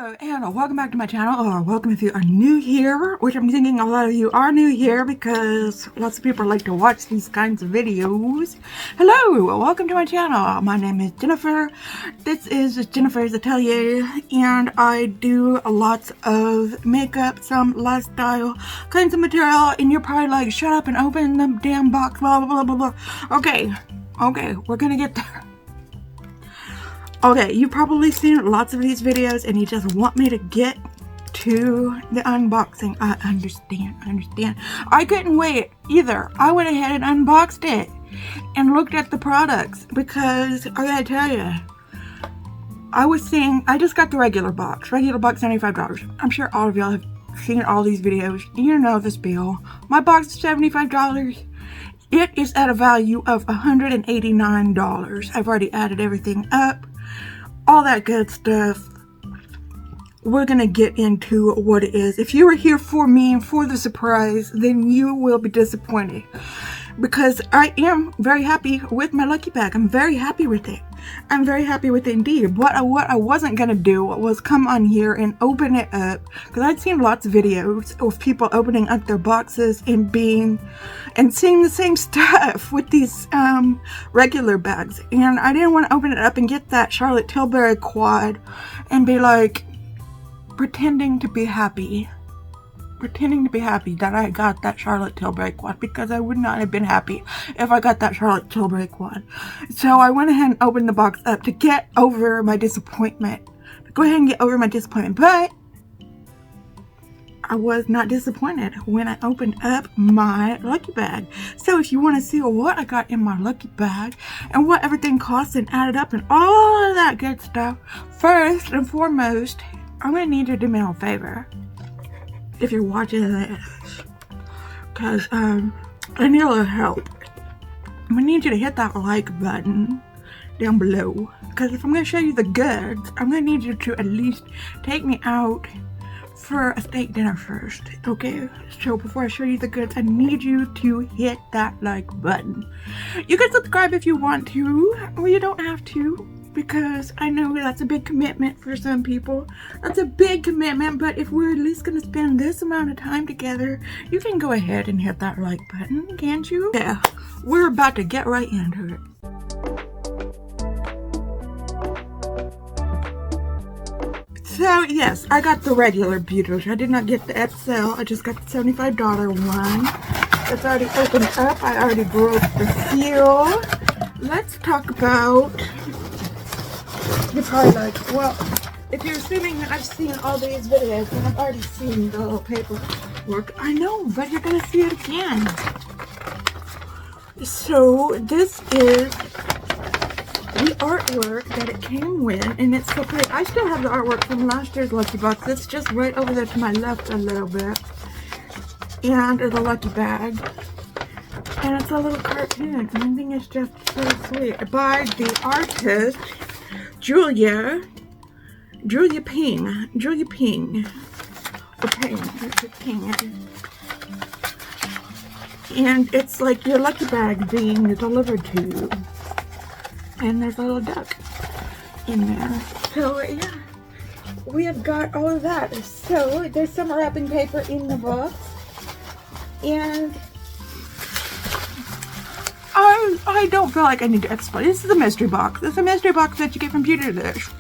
Hello and welcome back to my channel, or welcome if you are new here, which I'm thinking a lot of you are new here because lots of people like to watch these kinds of videos. Hello, welcome to my channel. My name is Jennifer. This is Jennifer's Atelier and I do lots of makeup, some lifestyle kinds of material, and you're probably like, shut up and open the damn box, blah blah blah blah blah. Okay, we're gonna get there. Okay, you've probably seen lots of these videos and you just want me to get to the unboxing. I understand. I couldn't wait either. I went ahead and unboxed it and looked at the products because I gotta tell you, I just got the regular box $75. I'm sure all of y'all have seen all these videos. You know the spiel. My box is $75. It is at a value of $189. I've already added everything up. All that good stuff. We're gonna get into what it is. If you were here for me, for the surprise, then you will be disappointed. Because I am very happy with my Lucky Bag. I'm very happy with it. I'm very happy with it indeed. What I wasn't gonna do was come on here and open it up, because I'd seen lots of videos of people opening up their boxes and seeing the same stuff with these regular bags, and I didn't want to open it up and get that Charlotte Tilbury quad and be like pretending to be happy that I got that Charlotte Tilbury quad, because I would not have been happy if I got that Charlotte Tilbury quad. So I went ahead and opened the box up to get over my disappointment. But I was not disappointed when I opened up my Lucky Bag. So if you want to see what I got in my Lucky Bag and what everything costs and added up and all of that good stuff, first and foremost, I'm going to need you to do me a favor. If you're watching this, because I need a little help. I'm gonna need you to hit that like button down below, because if I'm gonna show you the goods, I'm gonna need you to at least take me out for a steak dinner first, okay? So before I show you the goods, I need you to hit that like button. You can subscribe if you want to, or you don't have to, because I know that's a big commitment for some people. That's a big commitment, but if we're at least going to spend this amount of time together, you can go ahead and hit that like button, can't you? Yeah, we're about to get right into it. So yes, I got the regular Beautylish. I did not get the XL. I just got the $75 one. It's already opened up. I already broke the seal. Let's talk about... You're probably like, well, if you're assuming that I've seen all these videos, then I've already seen the little paperwork. I know, but you're going to see it again. So this is the artwork that it came with, and it's so pretty. I still have the artwork from last year's Lucky Box. It's just right over there to my left a little bit. And the Lucky Bag. And it's a little cartoon, and I think it's just so sweet. By the artist... Julia Ping. And it's like your Lucky Bag being delivered to you. And there's a little duck in there. So yeah, we have got all of that. So there's some wrapping paper in the box. And I don't feel like I need to explain. This is a mystery box. It's a mystery box that you get from Beautylish.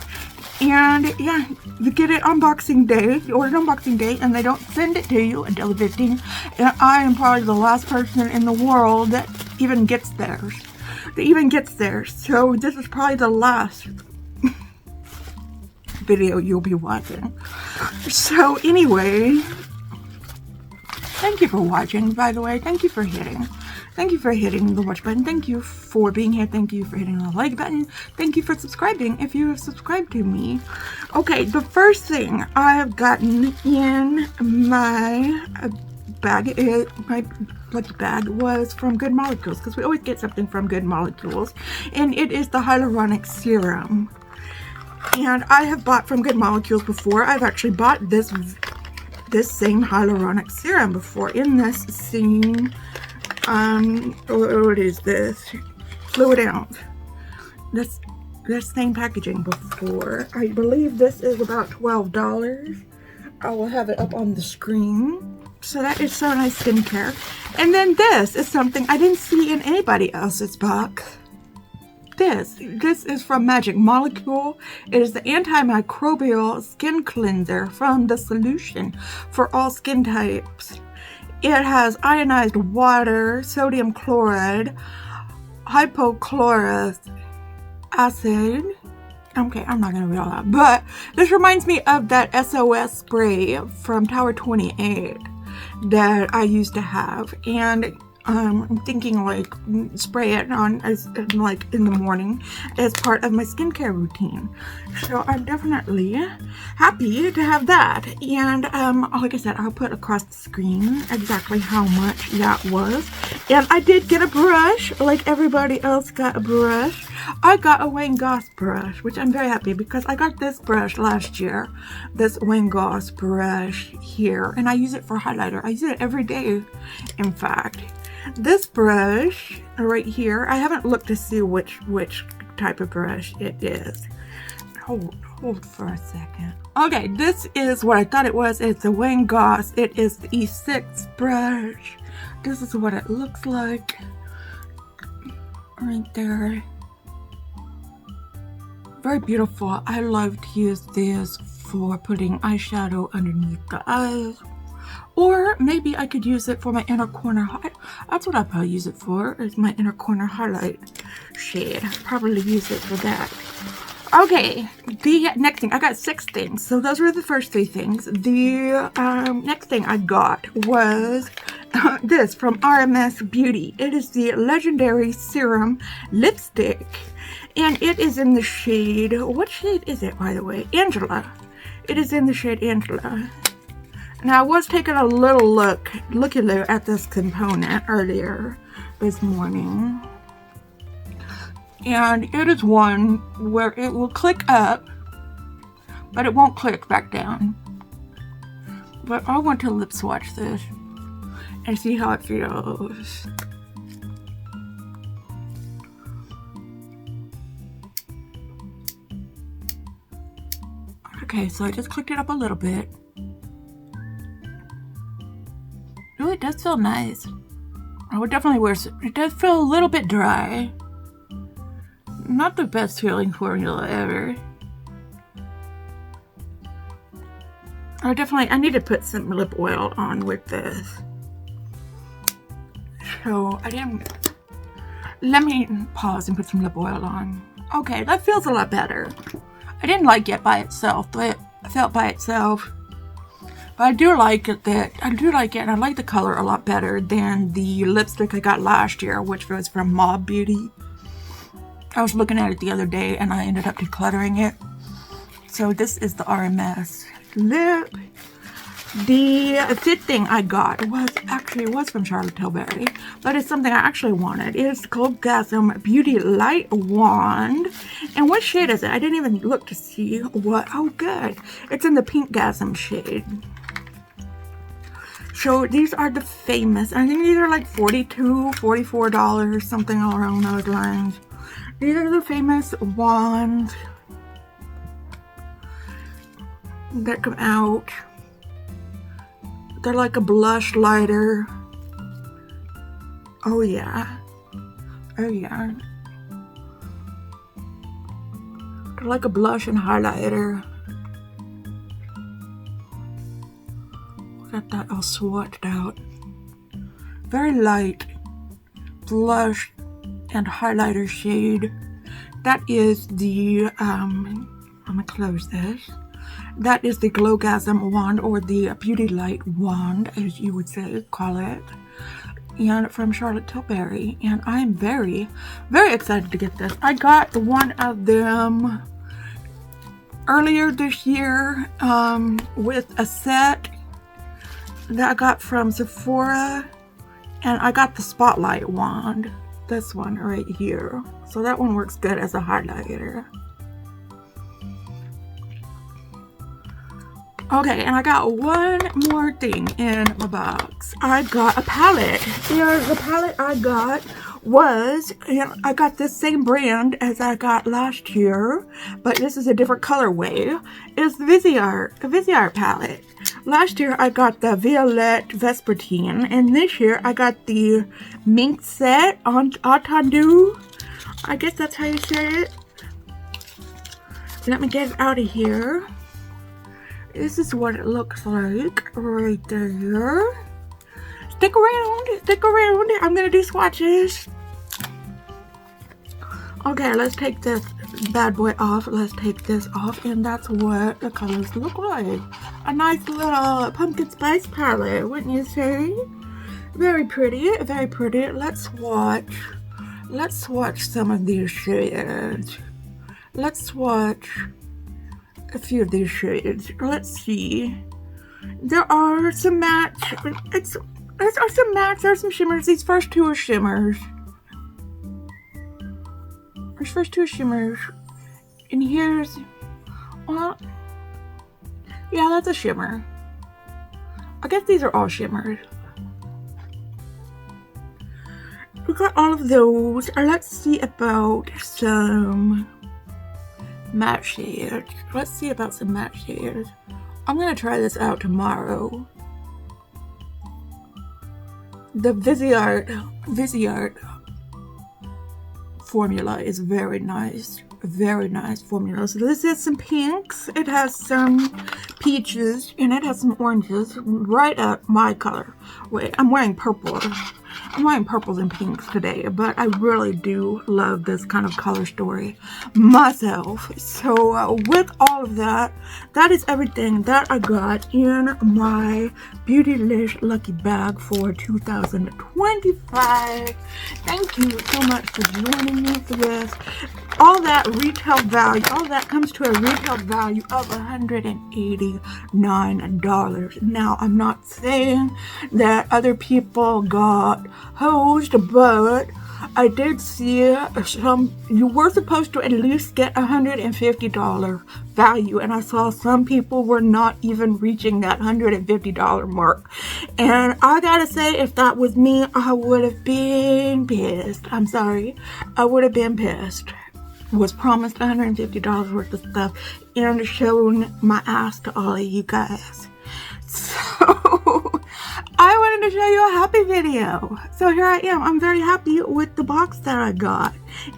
And yeah, you get it on Boxing Day. You order it on Boxing Day and they don't send it to you until the 15th. And I am probably the last person in the world that even gets theirs. So this is probably the last video you'll be watching. So anyway, thank you for watching, by the way. Thank you for hitting the watch button. Thank you for being here. Thank you for hitting the like button. Thank you for subscribing if you have subscribed to me. Okay, the first thing I have gotten in my bag, my Lucky Bag, was from Good Molecules, because we always get something from Good Molecules, and it is the hyaluronic serum. And I have bought from Good Molecules before. I've actually bought this same hyaluronic serum before in this same what is this? Fluid ounce. This this same packaging before. I believe this is about $12. I will have it up on the screen. So that is So Nice skincare. And then this is something I didn't see in anybody else's box. This is from Magic Molecule. It is the antimicrobial skin cleanser from the solution for all skin types. It has ionized water, sodium chloride, hypochlorous acid. Okay, I'm not gonna read all that, but this reminds me of that SOS spray from Tower 28 that I used to have, and I'm thinking like spray it on as like in the morning as part of my skincare routine. So I'm definitely happy to have that. And like I said, I'll put across the screen exactly how much that was. And I did get a brush, like everybody else got a brush. I got a Wayne Goss brush, which I'm very happy because I got this brush last year, this Wayne Goss brush here, and I use it for highlighter. I use it every day, in fact. This brush right here, I haven't looked to see which type of brush it is. Hold for a second. Okay, this is what I thought it was. It's a Wayne Goss. It is the E6 brush. This is what it looks like right there. Very beautiful. I love to use this for putting eyeshadow underneath the eyes. Or maybe I could use it for my inner corner. That's what I'll probably use it for, is my inner corner highlight shade. Probably use it for that. Okay, the next thing. I got 6 things. So those were the first 3 things. The next thing I got was this from RMS Beauty. It is the Legendary Serum Lipstick. And it is in the shade, what shade is it, by the way? Angela. It is in the shade Angela. Now, I was taking a little looky at this component earlier this morning. And it is one where it will click up, but it won't click back down. But I want to lip swatch this and see how it feels. Okay, so I just clicked it up a little bit. Oh, it does feel nice. I would definitely wear it. It does feel a little bit dry. Not the best feeling formula ever. I need to put some lip oil on with this. So let me pause and put some lip oil on. Okay, that feels a lot better. I didn't like it by itself, but it felt by itself. But I do like it, and I like the color a lot better than the lipstick I got last year, which was from Mob Beauty. I was looking at it the other day and I ended up decluttering it. So this is the RMS lip. The 5th thing I got was from Charlotte Tilbury, but it's something I actually wanted. It is the Goss Beauty Light Wand. And what shade is it? I didn't even look to see what. Oh, good. It's in the Pink Gasm shade. So these are the famous. I think these are like $42, $44, something around those lines. These are the famous wands that come out. They're like a blush lighter. Oh yeah. Oh yeah. They're like a blush and highlighter. Got that all swatched out. Very light blush and highlighter shade. That is the I'm gonna close this. That is the Glowgasm wand, or the Beauty Light wand, as you would call it, and from Charlotte Tilbury. And I am very, very excited to get this. I got one of them earlier this year with a set that I got from Sephora, and I got the Spotlight wand, this one right here. So that one works good as a highlighter. Okay, and I got one more thing in my box. I got a palette. And the palette I got was, and I got this same brand as I got last year, but this is a different colorway. It's the Viseart palette. Last year I got the Violet Vespertine, and this year I got the Mink Set on Entendu. I guess that's how you say it. Let me get it out of here. This is what it looks like right there. Stick around. I'm gonna do swatches. Okay, let's take this bad boy off. Let's take this off, and that's what the colors look like. A nice little pumpkin spice palette, wouldn't you say? Very pretty, very pretty. Let's swatch some of these shades. Let's swatch a few of these shades. Let's see. There are some mattes. There are some mattes. There are some shimmers. These first two are shimmers. These first two are shimmers. And here's, well, yeah, that's a shimmer. I guess these are all shimmers. We got all of those. Let's see about some matte shades. Let's see about some matte shades. I'm gonna try this out tomorrow. The Viseart formula is very nice formula. So this has some pinks, it has some peaches, and it has some oranges, right up my color. Wait, I'm wearing purple. I'm wearing purples and pinks today, but I really do love this kind of color story myself. So with all of that, that is everything that I got in my Beautylish Lucky Bag for 2025. Thank you so much for joining me for this. All that retail value, all that comes to a retail value of $189. Now, I'm not saying that other people got hosed, but I did see some, you were supposed to at least get $150 value, and I saw some people were not even reaching that $150 mark. And I gotta say, if that was me, I would have been pissed. I'm sorry, I would have been pissed. Was promised $150 worth of stuff and shown my ass to all of you guys. So I wanted to show you a happy video. So here I am. I'm very happy with the box that I got.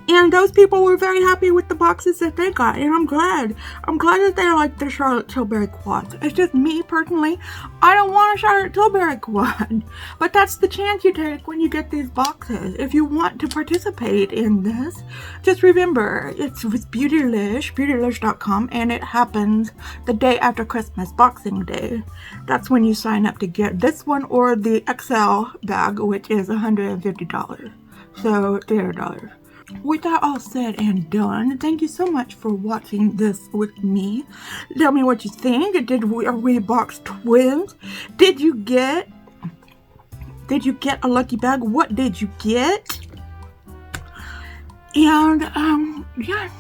And those people were very happy with the boxes that they got. And I'm glad. I'm glad that they like the Charlotte Tilbury quads. It's just me personally. I don't want a Charlotte Tilbury quad. But that's the chance you take when you get these boxes. If you want to participate in this, just remember, it's with Beautylish, beautylish.com, and it happens the day after Christmas, Boxing Day. That's when you sign up to get this one or the XL bag, which is $150. So $300. With that all said and done, thank you so much for watching this with me. Tell me what you think. Are we box twins? Did you get a lucky bag? What did you get? And yeah,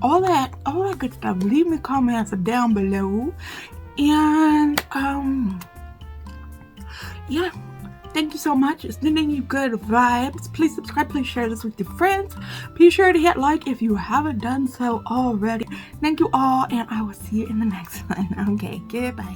all that good stuff. Leave me comments down below. And yeah, thank you so much. It's sending you good vibes. Please subscribe, please share this with your friends. Be sure to hit like if you haven't done so already. Thank you all, and I will see you in the next one. Okay, goodbye.